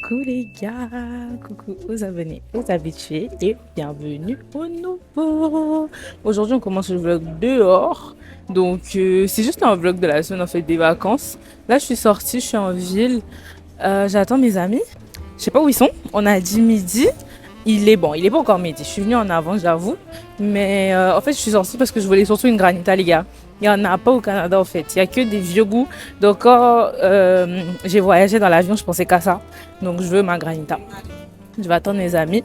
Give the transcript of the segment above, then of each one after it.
Coucou les gars, coucou aux abonnés, aux habitués et bienvenue au nouveau. Aujourd'hui on commence le vlog dehors, donc c'est juste un vlog de la semaine en fait des vacances. Là je suis sortie, je suis en ville, j'attends mes amis, je sais pas où ils sont, on a dit midi. Il est pas encore midi, je suis venue en avance j'avoue, mais en fait je suis sortie parce que je voulais surtout une granita les gars. Il n'y en a pas au Canada en fait, il n'y a que des vieux goûts. Donc quand j'ai voyagé dans l'avion, je pensais qu'à ça. Donc je veux ma granita. Je vais attendre mes amis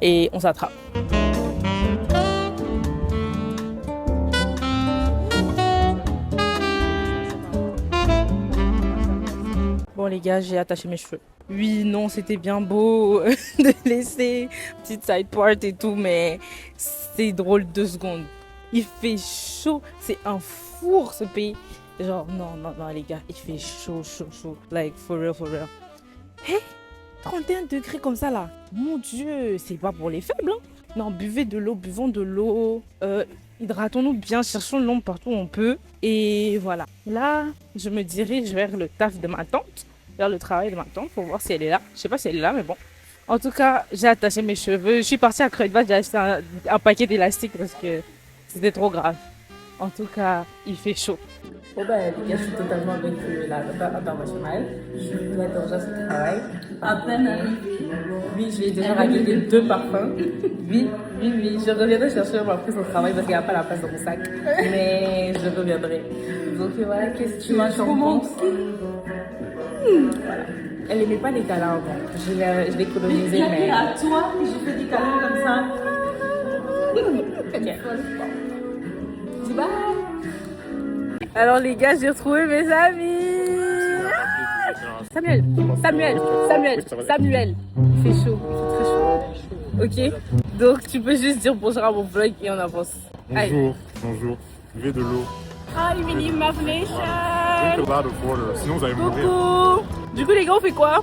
et on s'attrape. Bon les gars, j'ai attaché mes cheveux. Oui, non, c'était bien beau de laisser petite side part et tout, mais c'est drôle 2 secondes. Il fait chaud, c'est un four ce pays. Genre, non, les gars, il fait chaud. Like, for real. Hé, 31 degrés comme ça là. Mon Dieu, c'est pas pour les faibles. Hein. Non, buvons de l'eau. Hydratons-nous bien, cherchons l'ombre partout où on peut. Et voilà. Là, je me dirige vers le taf de ma tante, vers le travail de ma tante pour voir si elle est là. Je sais pas si elle est là, mais bon. En tout cas, j'ai attaché mes cheveux. Je suis partie à Crevette, j'ai acheté un paquet d'élastiques parce que c'était trop grave. En tout cas, il fait chaud. Bon ben, les gars, je suis totalement avec la nota internationale. Je suis venue mettre déjà ce travail. À peine arrivée. Oui, je vais déjà rajouter 2 parfums. Oui. Je reviendrai chercher ma prise au travail parce qu'il n'y a pas la place dans mon sac. Mais je reviendrai. Donc voilà, qu'est-ce que tu m'as penses? Voilà. Elle n'aimait pas les câlins avant. Je l'ai colonisé. Mais à toi, je fais des câlins comme ça. Ok. Dis bye. Alors les gars, j'ai retrouvé mes amis. Samuel. Il fait chaud, il fait très chaud. Ok, donc tu peux juste dire bonjour à mon vlog et on avance. Bonjour. Buvez de l'eau. Hi, mini imagination. Drink a lot of water, sinon vous allez mourir. Coucou. Du coup les gars, on fait quoi?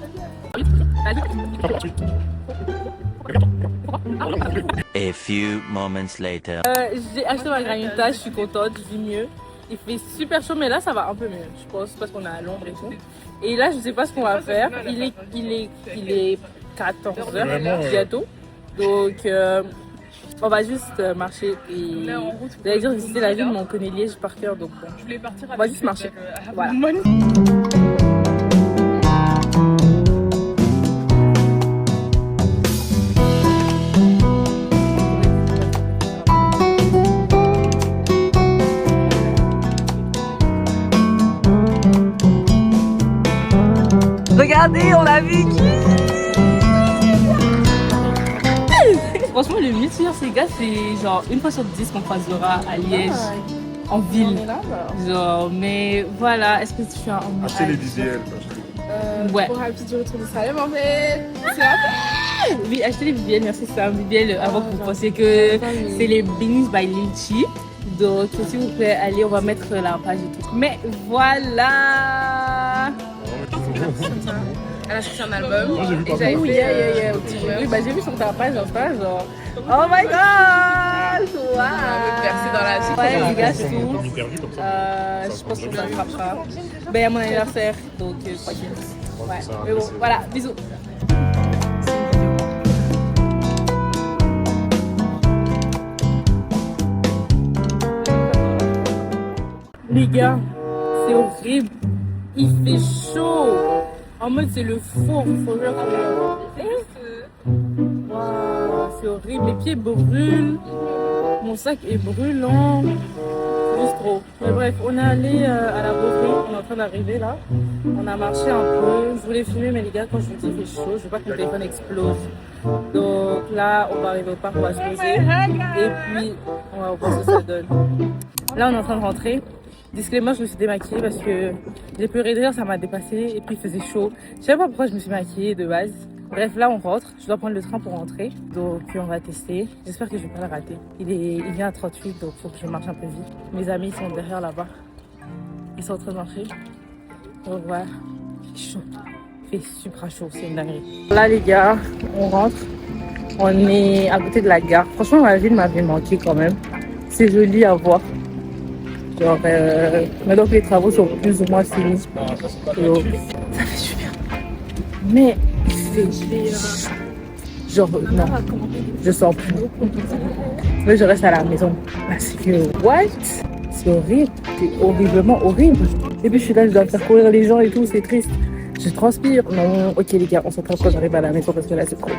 A few moments later. J'ai acheté ma granita, je suis contente, je vis mieux. Il fait super chaud, mais là ça va un peu mieux, je pense, parce qu'on est à l'ombre et tout. Et là, je sais pas ce qu'on va faire. Il est 14h bientôt. Donc, on va juste marcher et j'allais dire visiter la ville, mais on connaît Liège par cœur, donc bon. On va juste marcher. Voilà. Regardez, on a vu qui. Franchement, le mieux sur ces gars, c'est genre une fois sur 10 qu'on croisera à Liège, en ville. Genre, mais voilà, est-ce que tu as un Achetez les BBL. Ouais. Pour un petit retour de Salem en fait. C'est Oui, achetez les BBL, merci, c'est un BBL avant que vous pensiez que c'est les Beans by Lychee. Donc, s'il vous plaît, allez, on va mettre la page et tout. Mais voilà. Elle a sorti un album. Moi, j'ai vu Et j'avais Oh, fait yeah. Oui, bah, j'ai vu sur ta page, genre, oh my god! Wow! percé dans la suite. Ouais, les gars, Sur tout. mon interview comme ça. Je pense que ça ne frappera. Ben, à mon anniversaire, donc tranquille. Ouais, ça, mais bon, c'est- voilà, bisous. Les gars, c'est horrible. Il fait chaud. En mode, c'est le four. Waouh, c'est horrible. Mes pieds brûlent. Mon sac est brûlant. C'est juste trop. Mais bref, on est allé à la Beauvais. On est en train d'arriver là. On a marché un peu. Je voulais filmer, mais les gars, quand je vous dis il fait chaud, je veux pas que mon téléphone explose. Donc là, on va arriver au parc, on va se poser. Et puis, on va voir ce que ça donne. Là, on est en train de rentrer. Disclaimer, je me suis démaquillée parce que j'ai pleuré de rire, ça m'a dépassé et puis il faisait chaud. Je sais pas pourquoi je me suis maquillée de base. Bref, là on rentre, je dois prendre le train pour rentrer. Donc on va tester. J'espère que je vais pas le rater. Il vient à 38, donc faut que je marche un peu vite. Mes amis sont derrière là-bas. Ils sont en train de marcher. Donc voilà, il fait chaud. Il fait super chaud, c'est une dinguerie. Là les gars, on rentre. On est à côté de la gare. Franchement, la ville m'avait manqué quand même. C'est joli à voir. Genre, maintenant que les travaux sont plus ou moins finis, ça fait super. Mais il fait genre non, je sors plus. Mais je reste à la maison parce que what? C'est horrible, c'est horriblement horrible. Et puis je suis là, je dois faire courir les gens et tout, c'est triste. Je transpire. Non, ok les gars, on se prend quand j'arrive à la maison parce que là c'est trop.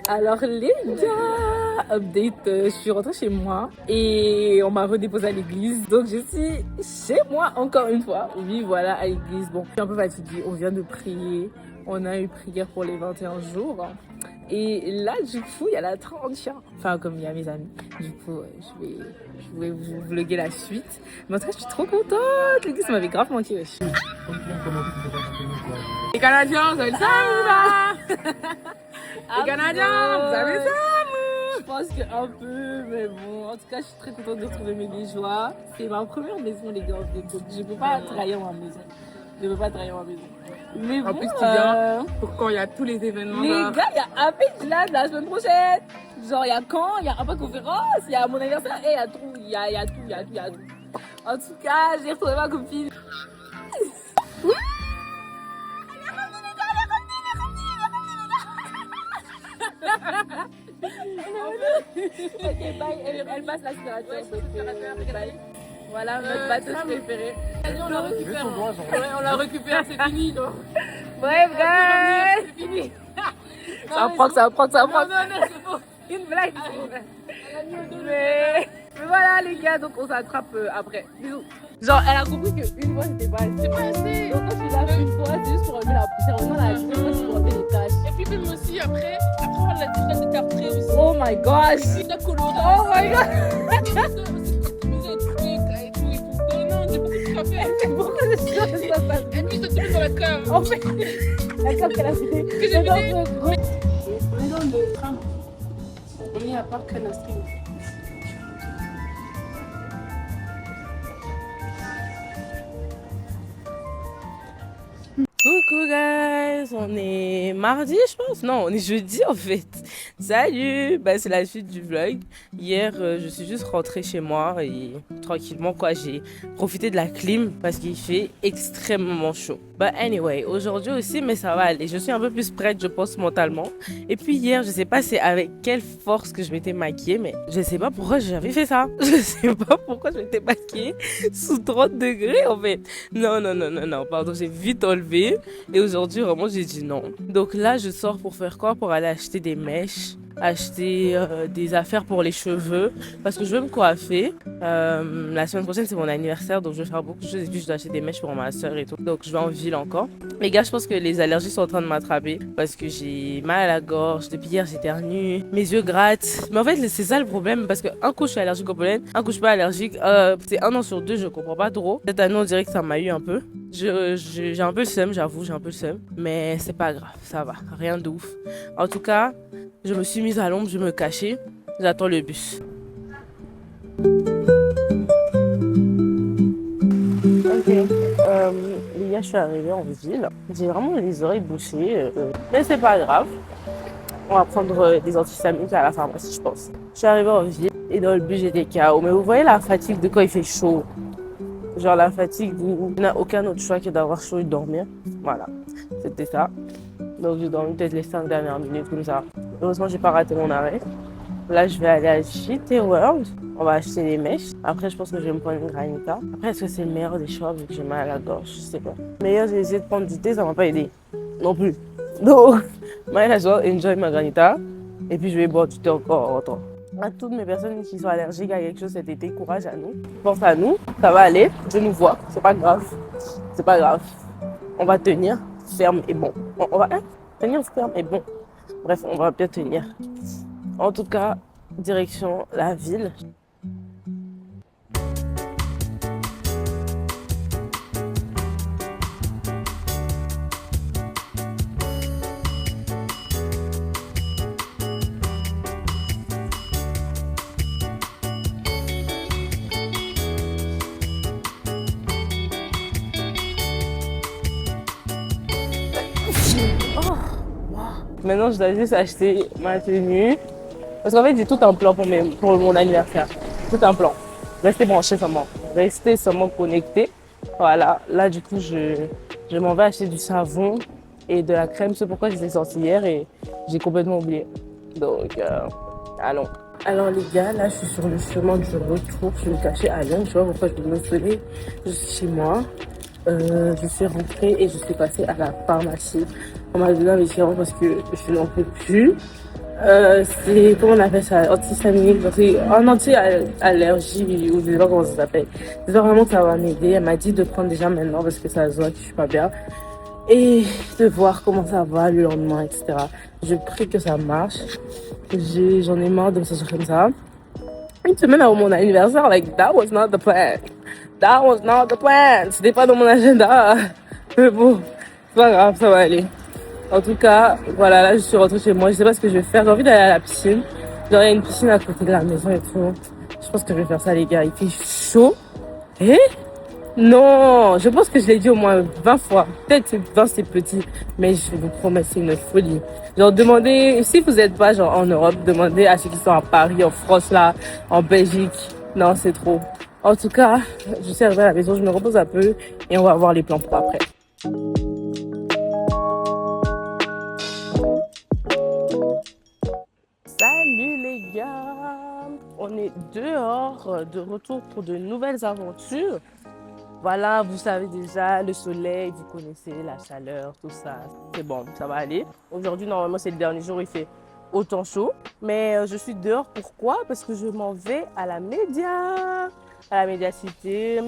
Alors les gars, update, je suis rentrée chez moi et on m'a redéposée à l'église. Donc je suis chez moi encore une fois. Oui voilà, à l'église. Bon, je suis un peu fatiguée, on vient de prier. On a eu prière pour les 21 jours. Et là, du coup, il y a la 30e. Enfin, comme il y a mes amis. Du coup, je vais vous vlogger la suite. Mais en tout cas, je suis trop contente. L'église, ça m'avait grave manqué. Wesh. Les Canadiens, vous avez le salut là. Les Canadiens, vous avez le salut. Je pense qu'un peu, mais bon. En tout cas, je suis très contente de retrouver mes villageois. C'est ma première maison, les gars. Donc, je ne peux pas trahir ma maison. Je ne peux pas trahir ma maison. Mais En bon, plus, tu viens pour quand il y a tous les événements. les là. gars, il y a Apex là la semaine prochaine. Genre, il y a quand, il y a un peu conférence, il y a mon anniversaire, et il y a tout, il y a tout. En tout cas, j'ai retrouvé ma copine. Ok, bye, elle passe l'aspirateur. Bye. Voilà notre batteuse préférée. On la récupère. Ouais, on la récupère, c'est fini. Donc. Bref, guys. C'est fini. Ça prend. Non, c'est bon. Une blague. Mais voilà, les gars, donc on s'attrape après. Bisous. Genre, elle a compris qu'une fois c'était pas assez. C'est pas assez. Donc, quand je suis là une fois, c'est juste pour enlever la poussière. Vraiment, la deuxième fois, c'est pour enlever les taches. Et puis même aussi, après on l'a déjà détartré aussi. Oh my gosh. C'est la colorée. Oh my god. Pourquoi je suis ça passe? Et puis, c'est tout dans la cave. En fait, la cave qu'elle a vidée. Que j'ai vidée. Mais dans le train, on est à Parc Canastri. Coucou guys, on est mardi je pense, non on est jeudi en fait. Salut, bah, c'est la suite du vlog. Hier je suis juste rentrée chez moi et tranquillement quoi, j'ai profité de la clim parce qu'il fait extrêmement chaud. But anyway, aujourd'hui aussi mais ça va aller, je suis un peu plus prête je pense mentalement. Et puis hier je sais pas c'est avec quelle force que je m'étais maquillée mais je sais pas pourquoi j'avais fait ça. Je sais pas pourquoi je m'étais maquillée sous 30 degrés en fait. Non, pardon, j'ai vite enlevé. Et aujourd'hui, vraiment, j'ai dit non. Donc là, je sors pour faire quoi? Pour aller acheter des mèches, acheter des affaires pour les cheveux. Parce que je veux me coiffer. La semaine prochaine, c'est mon anniversaire. Donc, je vais faire beaucoup de choses. Et puis, je dois acheter des mèches pour ma soeur et tout. Donc, je vais en ville encore. Les gars, je pense que les allergies sont en train de m'attraper. Parce que j'ai mal à la gorge. Depuis hier, j'éternue. Mes yeux grattent. Mais en fait, c'est ça le problème. Parce qu'un coup, je suis allergique au pollen. Un coup, je suis pas allergique. C'est 1 an sur 2, je comprends pas trop. Cette année, on dirait que ça m'a eu un peu. J'ai un peu le seum, j'avoue, j'ai un peu le seum. Mais c'est pas grave, ça va, rien de ouf. En tout cas, je me suis mise à l'ombre, je me cachais. J'attends le bus. Ok, les gars, je suis arrivée en ville. J'ai vraiment les oreilles bouchées, mais c'est pas grave. On va prendre des antihistaminiques à la pharmacie, je pense. Je suis arrivée en ville et dans le bus, j'étais KO. Mais vous voyez la fatigue de quand il fait chaud? Genre la fatigue où on n'a aucun autre choix que d'avoir chaud et de dormir. Voilà, c'était ça. Donc j'ai dormi peut-être les 5 dernières minutes comme ça. Heureusement, j'ai pas raté mon arrêt. Là, je vais aller à JT World. On va acheter des mèches. Après, je pense que je vais me prendre une granita. Après, est-ce que c'est le meilleur des choix vu que j'ai mal à la gorge? Je sais pas. Mais hier, j'ai essayé de prendre du thé, ça m'a pas aidé. Non plus. Donc, might as well enjoy ma granita. Et puis, je vais boire du thé encore en rentrant. À toutes mes personnes qui sont allergiques à quelque chose cet été, courage à nous. Pense à nous, ça va aller, je nous vois, c'est pas grave. C'est pas grave. On va tenir ferme et bon. On va tenir ferme et bon. Bref, on va bien tenir. En tout cas, direction la ville. Maintenant, je dois juste acheter ma tenue. Parce qu'en fait, j'ai tout un plan pour mon anniversaire. Tout un plan. restez branchés seulement. Restez seulement connectés. Voilà, là du coup, je m'en vais acheter du savon et de la crème. C'est pourquoi je les ai sortis hier et j'ai complètement oublié. Donc, allons. Alors les gars, là je suis sur le chemin du retour. Je vais me cacher à Lyon. Tu vois pourquoi je me souviens. Je suis chez moi. Je suis rentrée et je suis passée à la pharmacie. On m'a donné un médicament parce que je n'en peux plus. C'est, comment on appelle ça, antihistaminique, c'est un anti-allergie, ou je sais pas comment ça s'appelle. J'espère vraiment que ça va m'aider. Elle m'a dit de prendre déjà maintenant parce que ça se voit que je suis pas bien. Et de voir comment ça va le lendemain, etc. Je prie que ça marche. J'en ai marre de me sentir comme ça. Une semaine avant mon anniversaire, like, that was not the plan. That was not the plan. C'était pas dans mon agenda. Mais bon, c'est pas grave, ça va aller. En tout cas, voilà, là, je suis rentrée chez moi. Je sais pas ce que je vais faire. J'ai envie d'aller à la piscine. Genre, il y a une piscine à côté de la maison et tout. Je pense que je vais faire ça, les gars. Il fait chaud. Eh? Non, je pense que je l'ai dit au moins 20 fois. Peut-être 20 c'est petit, mais je vous promets, c'est une folie. Genre, demandez, si vous n'êtes pas genre en Europe, demandez à ceux qui sont à Paris, en France, là, en Belgique. Non, c'est trop. En tout cas, je suis arrivée à la maison, je me repose un peu et on va voir les plans pour après. Salut les gars, on est dehors, de retour pour de nouvelles aventures. Voilà, vous savez déjà, le soleil, vous connaissez, la chaleur, tout ça. C'est bon, ça va aller. Aujourd'hui, normalement, c'est le dernier jour, il fait autant chaud. Mais je suis dehors, pourquoi? Parce que je m'en vais à la Média. À la Média Cité.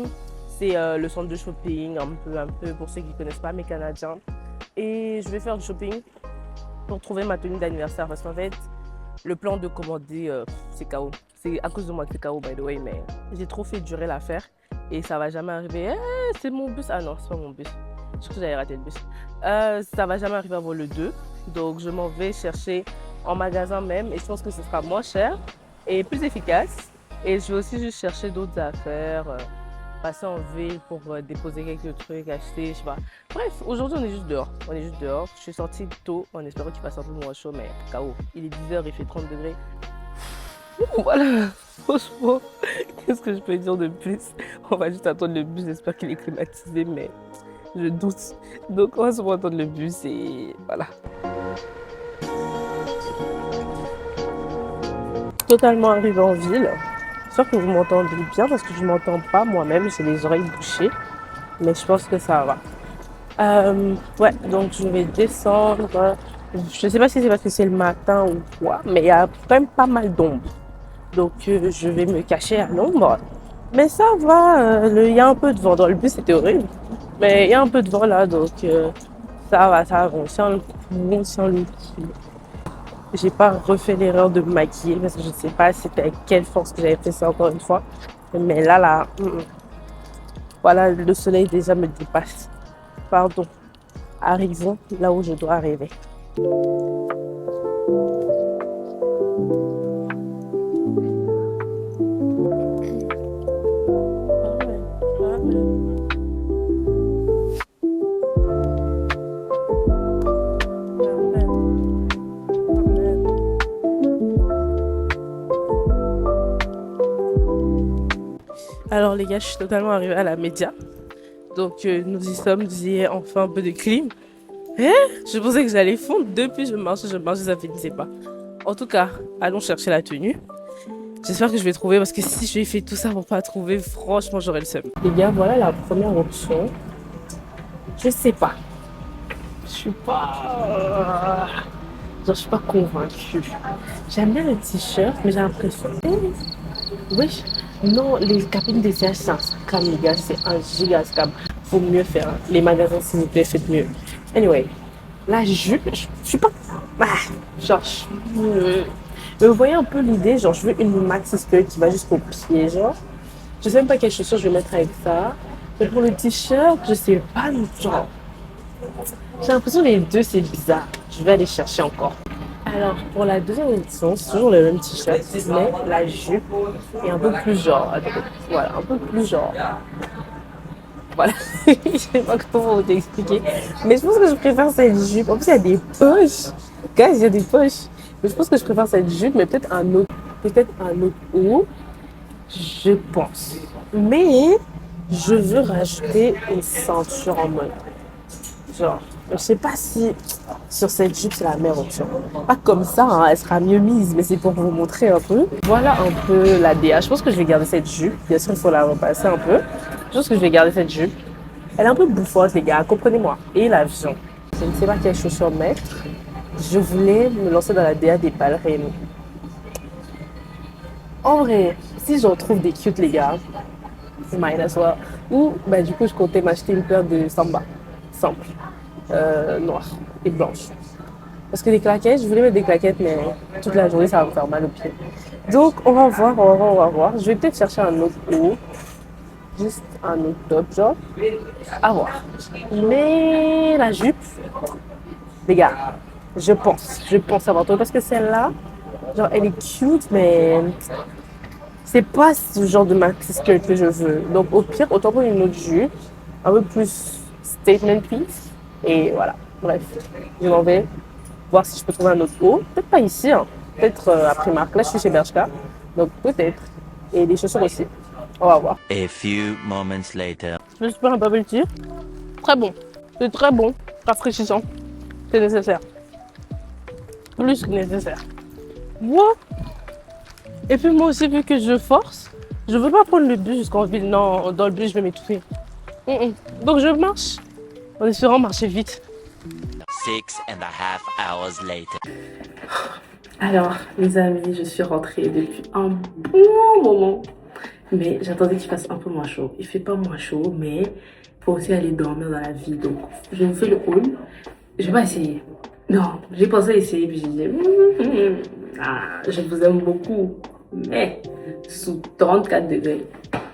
C'est le centre de shopping, un peu pour ceux qui ne connaissent pas, mes Canadiens. Et je vais faire du shopping pour trouver ma tenue d'anniversaire. Parce qu'en fait, le plan de commander, c'est KO. C'est à cause de moi que c'est KO, by the way, mais j'ai trop fait durer l'affaire. Et ça va jamais arriver. C'est mon bus. Ah non, c'est pas mon bus. Je crois que j'avais raté le bus. Ça va jamais arriver avant le 2. Donc, je m'en vais chercher en magasin même. Et je pense que ce sera moins cher et plus efficace. Et je vais aussi juste chercher d'autres affaires. Passer en ville pour déposer quelques trucs, acheter, je sais pas. Bref, aujourd'hui, on est juste dehors. On est juste dehors. Je suis sortie tôt en espérant qu'il fasse un peu moins chaud. Mais KO. Il est 10h, il fait 30 degrés. Voilà, franchement, qu'est-ce que je peux dire de plus? On va juste attendre le bus, j'espère qu'il est climatisé, mais je doute. Donc on va se attendre le bus et voilà. Totalement arrivé en ville. J'espère que vous m'entendez bien parce que je ne m'entends pas moi-même, j'ai les oreilles bouchées, mais je pense que ça va. Ouais, donc je vais descendre. Je ne sais pas si c'est parce que c'est le matin ou quoi, mais il y a quand même pas mal d'ombre. Donc, je vais me cacher à l'ombre. Mais ça va, il y a un peu de vent. Dans le bus, c'était horrible. Mais il y a un peu de vent là, donc ça va, ça va. On tient le coup, on tient le coup. J'ai pas refait l'erreur de me maquiller parce que je ne sais pas c'était avec quelle force que j'avais fait ça encore une fois. Mais là, voilà, le soleil déjà me dépasse. Pardon. Arrivons là où je dois arriver. Alors les gars, je suis totalement arrivée à la Média. Donc nous y sommes, il y a enfin un peu de clim. Je pensais que j'allais fondre depuis je marche, ça finissait pas. En tout cas, allons chercher la tenue. J'espère que je vais trouver parce que si je fais tout ça pour pas trouver, franchement j'aurai le seum. Les gars, voilà la première option. Je sais pas. Je suis pas... je suis pas convaincue. J'aime bien le t-shirt, mais j'ai l'impression... Oui. Non, les cabines des CH, c'est un scam, les gars, c'est un giga scam. Faut mieux faire. Hein. Les magasins, s'il vous plaît, faites mieux. Anyway, la jupe, je suis pas... genre, mais vous voyez un peu l'idée, genre, je veux une maxi skirt qui va jusqu'au pied, genre. Je sais même pas quelles chaussures je vais mettre avec ça. Mais pour le t-shirt, je sais pas, genre... J'ai l'impression que les deux, c'est bizarre. Je vais aller chercher encore. Alors, pour la deuxième édition, c'est toujours le même t-shirt, mais la jupe est un peu plus genre. Voilà, un peu plus genre. Voilà, je sais pas comment vous expliquer. Mais je pense que je préfère cette jupe. En plus, il y a des poches. Guys, il y a des poches. Mais je pense que je préfère cette jupe, mais peut-être un autre haut. Je pense. Mais je veux rajouter une ceinture en mode. Genre, je sais pas si sur cette jupe c'est la meilleure option. Pas comme ça, hein, elle sera mieux mise, mais c'est pour vous montrer un peu. Voilà un peu la DA. Je pense que je vais garder cette jupe. Bien sûr, il faut la repasser un peu. Je pense que je vais garder cette jupe. Elle est un peu bouffote, les gars, comprenez-moi. Et l'avion. Je ne sais pas quelles chaussures mettre. Je voulais me lancer dans la DA des ballerines. En vrai, si j'en trouve des cute, les gars, c'est might as well. Ou, bah, du coup, je comptais m'acheter une paire de samba. Simple. Noire et blanche. Parce que des claquettes, je voulais mettre des claquettes, mais toute la journée, ça va me faire mal aux pieds. Donc, on va voir, on va voir. Je vais peut-être chercher un autre haut. Juste un autre top, genre. À voir. Mais la jupe, les gars, je pense avoir trouvé. Parce que celle-là, genre, elle est cute, mais c'est pas ce genre de maxi skirt que je veux. Donc, au pire, autant prendre une autre jupe, un peu plus statement piece. Et voilà, bref, je m'en vais voir si je peux trouver un autre haut. Peut-être pas ici, hein. Peut-être à Primark. Là, je suis chez Bershka, donc peut-être. Et des chaussures aussi. On va voir. A few moments later. Je suis un bubble tea. Très bon. C'est très bon. Rafraîchissant. C'est nécessaire. Plus que nécessaire. What? Et puis moi aussi, vu que je force, je veux pas prendre le bus jusqu'en ville. Non, dans le bus, je vais m'étouffer. Donc je marche. En espérant marcher vite. 6.5 hours later. Alors, mes amis, je suis rentrée depuis un bon moment. Mais j'attendais qu'il fasse un peu moins chaud. Il fait pas moins chaud, mais il faut aussi aller dormir dans la vie. Donc, je vous fais le haul. Je vais pas essayer. Non, j'ai pensé essayer, puis j'ai dit, je vous aime beaucoup. Mais, sous 34 degrés,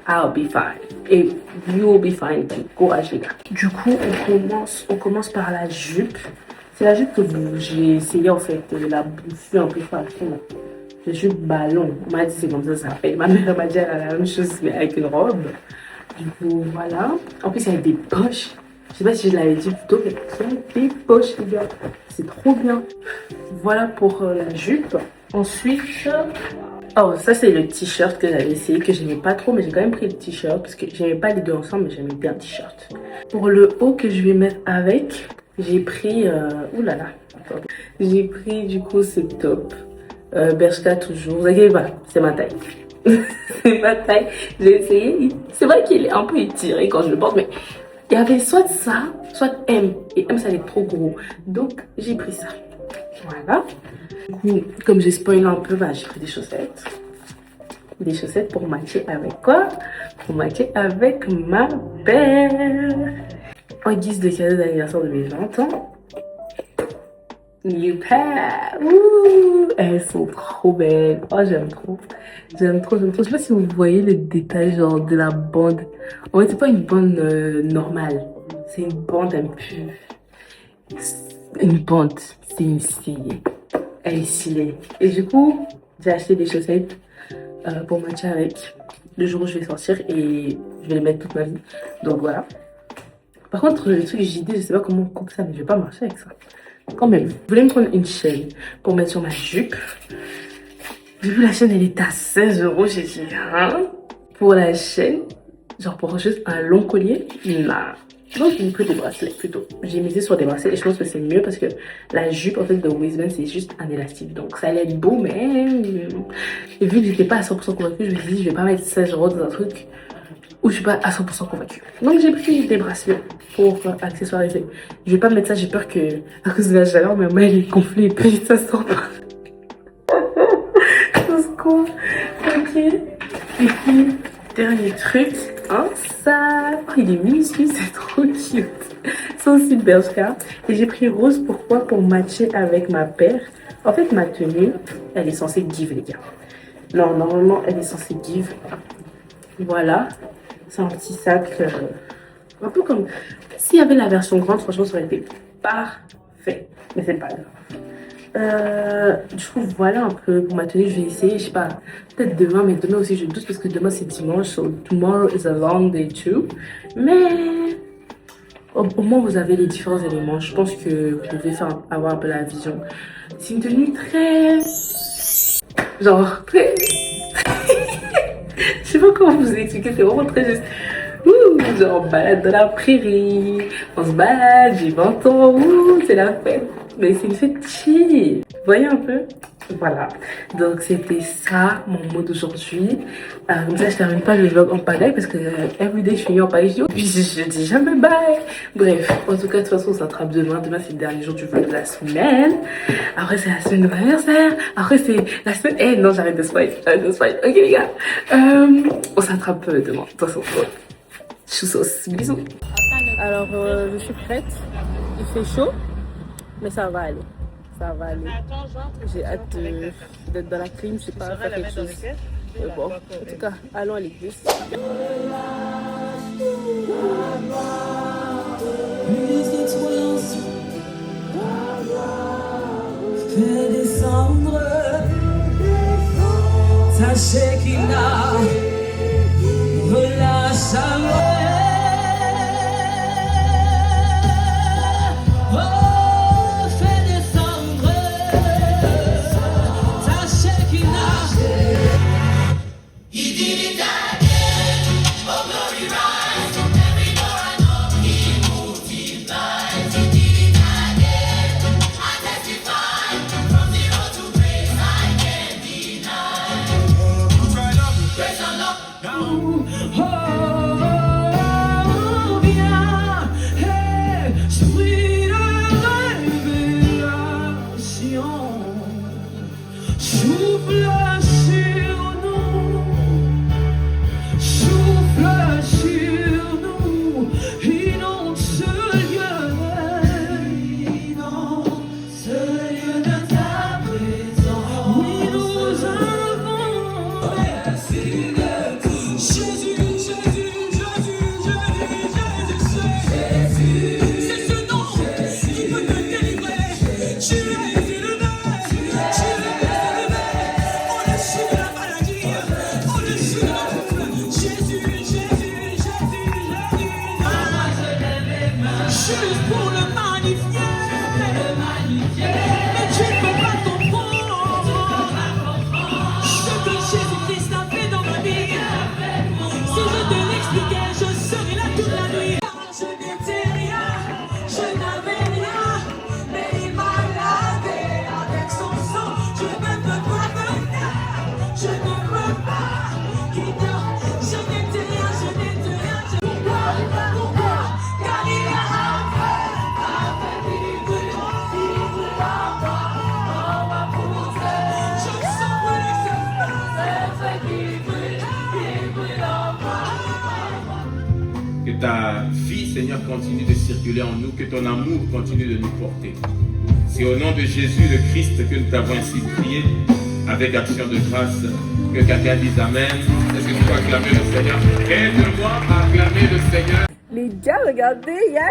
I'll be fine. Et you'll be fine. Courage, les gars. Du coup, on commence par la jupe. C'est la jupe que j'ai essayé, en fait, de la bouffer un peu partout. La jupe ballon. On m'a dit c'est comme ça s'appelle. Ma mère m'a dit elle a la même chose, mais avec une robe. Du coup, voilà. En plus, il y a des poches. Je sais pas si je l'avais dit plus tôt, mais il y a des poches, les gars. C'est trop bien. Voilà pour la jupe. Ensuite, oh, ça c'est le t-shirt que j'avais essayé, que j'aimais pas trop, mais j'ai quand même pris le t-shirt parce que j'aimais pas les deux ensemble, mais j'aimais bien le t-shirt. Pour le haut que je vais mettre avec, j'ai pris, oulala, j'ai pris du coup ce top. Bershka toujours, vous inquiétez pas, c'est ma taille. C'est ma taille, j'ai essayé. C'est vrai qu'il est un peu étiré quand je le porte, mais il y avait soit ça, soit M. Et M, ça allait être trop gros. Donc, j'ai pris ça. Voilà. Du coup, comme j'ai spoilé un peu, bah, j'ai pris des chaussettes. Des chaussettes pour matcher avec quoi? Pour matcher avec ma paire. En guise de cadeau d'anniversaire de mes 20 ans. New pair. Ouh, elles sont trop belles. Oh, j'aime trop. J'aime trop, j'aime trop. Je sais pas si vous voyez le détail genre de la bande. En fait, c'est pas une bande normale. C'est une bande un peu... Une bande. C'est une scie. Elle est stylée. Et du coup, j'ai acheté des chaussettes pour matcher avec le jour où je vais sortir et je vais les mettre toute ma vie. Donc voilà. Par contre, le truc JD, je sais pas comment on coupe ça, mais je vais pas marcher avec ça. Quand même, je voulais me prendre une chaîne pour mettre sur ma jupe. J'ai vu la chaîne, elle est à 16 €. J'ai dit, hein, pour la chaîne, genre pour juste un long collier, non. Donc j'ai pris des bracelets plutôt. J'ai misé sur des bracelets et je pense que c'est mieux parce que la jupe en fait de waistband c'est juste un élastique. Donc ça allait être beau, mais et vu que j'étais pas à 100% convaincue, je me suis dit je vais pas mettre 16 € dans un truc où je suis pas à 100% convaincue. Donc j'ai pris des bracelets pour accessoiriser. Je vais pas mettre ça, j'ai peur que à cause de la chaleur, ma main elle est gonflée et puis ça sort pas. Au secours. Ok. Et puis, dernier truc, un sac. Oh, il est minuscule, c'est trop cute. C'est aussi de Bershka. Et j'ai pris rose, pourquoi? Pour matcher avec ma paire. En fait, ma tenue, elle est censée give, les gars. Non, normalement, elle est censée give. Voilà. C'est un petit sac, un peu comme... S'il y avait la version grande, franchement, ça aurait été parfait. Mais c'est pas grave. Du coup, voilà un peu pour ma tenue. Je vais essayer, je sais pas, peut-être demain, mais demain aussi, je doute parce que demain, c'est dimanche. So, tomorrow is a long day too. Mais au moins, vous avez les différents éléments. Je pense que vous devez avoir un peu la vision. C'est une tenue très... Genre, très... Je sais pas comment vous expliquer, c'est vraiment très juste. Ouh, genre, on balade dans la prairie, on se balade, j'ai 20 ans, ouh, c'est la fête. Mais c'est une fête chill. Vous voyez un peu? Voilà. Donc, c'était ça, mon mot d'aujourd'hui. Comme ça, je termine pas le vlog en pagaille parce que everyday, je finis en pagaille. Puis, je dis jamais bye. Bref, en tout cas, de toute façon, on s'attrape demain. Demain, c'est le dernier jour du vlog de la semaine. Après, c'est la semaine de mon anniversaire. Après, c'est la semaine... Eh, non, j'arrête de spoil. J'arrête de spoil. Ok, les gars. On s'attrape demain. De toute façon, chou sauce. Bisous. Alors, je suis prête. Il fait chaud, mais ça va aller. Ça va aller. J'ai hâte d'être dans la clim, je sais pas, faire quelque chose. Mais bon, en tout cas, allons à l'église. Fais descendre ta Shekinah, relâche à moi. Que ta vie, Seigneur, continue de circuler en nous, que ton amour continue de nous porter. C'est au nom de Jésus le Christ que nous t'avons ainsi prié, avec action de grâce, que quelqu'un dise Amen. Est-ce que tu peux acclamer le Seigneur? Aide-moi à acclamer le Seigneur. Les gars, regardez, il y a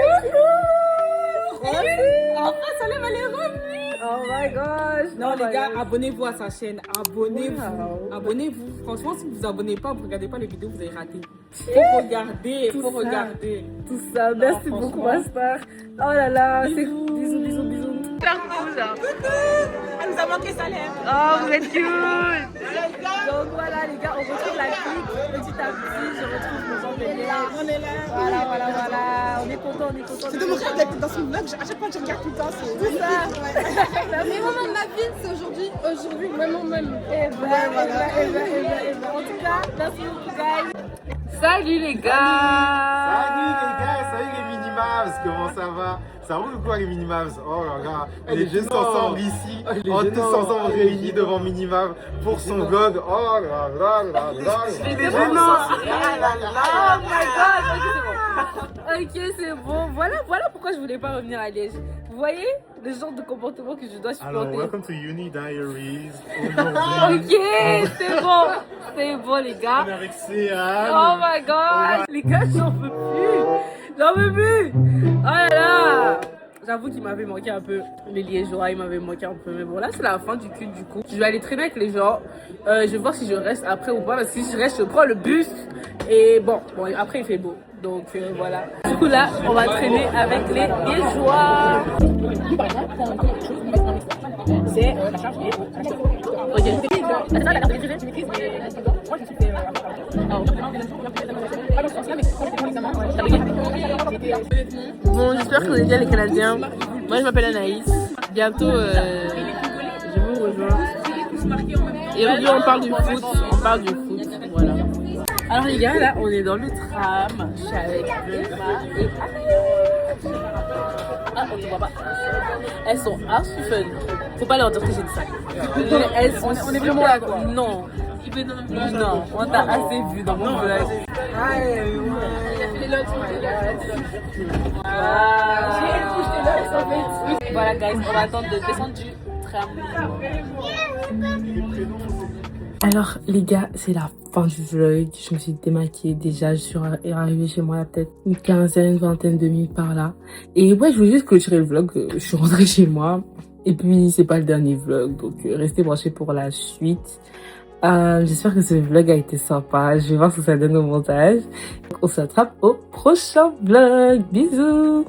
enfin, Salem, elle est revenue. Oh my gosh. Non, les gars, abonnez-vous à sa chaîne. Abonnez-vous. Wow. Abonnez-vous. Franchement, si vous vous abonnez pas, vous regardez pas les vidéos, vous avez raté. Faut regarder, faut regarder. Tout ça, merci franchement. beaucoup, ma star. Oh là là, c'est Bisous. bisous, bisous, bisous. Elle nous a manqué Salem. Oh, vous êtes cool. Donc voilà, les gars, on retrouve la clique petit à petit. Je retrouve nos gens de On est là. Voilà. On est content, on est content. C'est de me regarder dans son vlog. À chaque fois que je regarde tout le temps, c'est ça. Le moment de ma vie, c'est aujourd'hui, vraiment même. Et ben. En tout cas, merci beaucoup, guys. Salut les gars. Salut les Minimavs, comment ça va? Ça roule ou quoi les Minimavs? Oh là là, on est juste ensemble ici, on est tous ensemble réunis devant Minimav pour son vlog. Oh là là là là. Oh my god. Ok, c'est bon. Voilà pourquoi je voulais pas revenir à Liège. Vous voyez le genre de comportement que je dois Alors, supporter. welcome to Uni Diaries. Ok, c'est bon les gars. On est avec Céane. Oh my god. Les gars, j'en peux plus. Oh là là. J'avoue qu'il m'avait manqué un peu. Les Liégeois, ils m'avaient manqué un peu. Mais bon, là, c'est la fin du culte du coup. Je vais aller traîner avec les gens. Je vais voir si je reste après ou pas. Parce que si je reste, je prends le bus. Et bon, après, il fait beau. Donc voilà. Du coup, là, on va traîner avec les Liégeois. C'est... Ok. c'est ça, la carte de visite, tu m'écris, mais moi je me suis fait. Bon, j'espère que vous allez bien les Canadiens. Moi je m'appelle Anaïs. Bientôt je vous rejoins. Et aujourd'hui on parle du foot. Voilà. Alors les gars, là on est dans le tram. Je suis avec Emma et ah, on ne voit pas. Elles sont archi fun. Faut pas leur dire que j'ai dit ça. Elles sont on est vraiment là quoi. Non. Non, on t'a assez vu dans mon vlog. Voilà guys, on va attendre de descendre du tram. Alors les gars, c'est la fin du vlog. Je me suis démaquillée déjà. Je suis arrivée chez moi il y a peut-être une quinzaine, vingtaine de minutes par là. Et ouais, je voulais juste clôturer le vlog. Je suis rentrée chez moi. Et puis c'est pas le dernier vlog, donc restez branchés pour la suite. J'espère que ce vlog a été sympa. Je vais voir ce que ça donne au montage. On s'attrape au prochain vlog. Bisous!